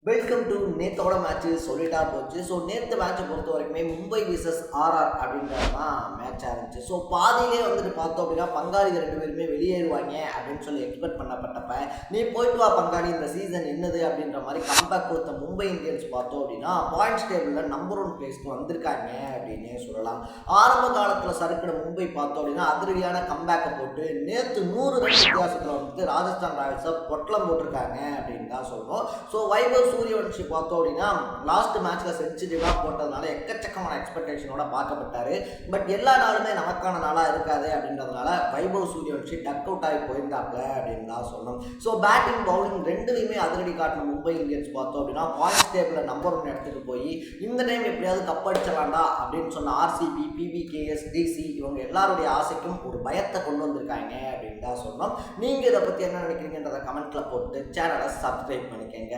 Welcome to நேத்தோட match சொல்லிட்டா போச்சு. So நேற்று மேட்சை பொறுத்த வரைக்குமே மும்பை விசஸ் ஆர்ஆர் அப்படின்றது தான் மேட்சாக இருந்துச்சு. ஸோ பாதியிலே வந்துட்டு பார்த்தோம் அப்படின்னா பங்காளிகள் ரெண்டு பேருமே வெளியேறுவாங்க அப்படின்னு சொல்லி எக்ஸ்பெக்ட் பண்ணப்பட்டப்ப நீ போயிட்டு வா பங்காளி, இந்த சீசன் என்னது அப்படின்ற மாதிரி கம்பேக் கொடுத்த மும்பை இந்தியன்ஸ் பார்த்தோம் அப்படின்னா பாயிண்ட்ஸ் டேபிளில் நம்பர் 1 பிளேஸ்க்கு வந்திருக்காங்க அப்படின்னே சொல்லலாம். ஆரம்ப காலத்தில் சறுக்கிற மும்பை பார்த்தோம் அப்படின்னா அதிரடியான கம்பேக்கை போட்டு நேற்று 100 ரன் வித்தியாசத்தில் வந்துட்டு ராஜஸ்தான் ராயல்ஸை பொட்டலம் போட்டிருக்காங்க அப்படின்னு தான் சொல்லணும். ஸோ வைபவ் சூரியவன்ஷி பார்த்தோம் அப்படின்னா லாஸ்ட் மேட்ச்சில் செஞ்சுரிலாம் போட்டதுனால எக்கச்சக்கமான எக்ஸ்பெக்டேஷனோட பார்க்கப்பட்டாரு. பட் எல்லா நாளுமே நமக்கான நாளாக இருக்காது அப்படின்றதுனால வைபவ் சூரியவன்ஷி டக் அவுட் ஆகி போயிருந்தாப்ல அப்படின்னு தான் சொல்லணும். ஸோ பேட்டிங் பவுலிங் ரெண்டுலையுமே அதிரடி காட்டின மும்பை இந்தியன்ஸ் பார்த்தோம் அப்படின்னா பாயிண்ட்ஸ் டேபிளில் நம்பர் 1 எடுத்துகிட்டு போய் இந்த டைம் எப்படியாவது கப் அடிச்சிடலாம்டா அப்படின்னு சொன்ன ஆர்சிபி, பிபிகேஎஸ், டிசி இவங்க எல்லாருடைய ஆசைக்கும் ஒரு பயத்தை கொண்டு வந்திருக்காங்க அப்படின்னு தான் சொல்லணும். நீங்கள் இதை பற்றி என்ன நினைக்கிறீங்கன்றதை கமெண்ட்டில் போட்டு சேனலை சப்ஸ்கிரைப் பண்ணிக்கங்க.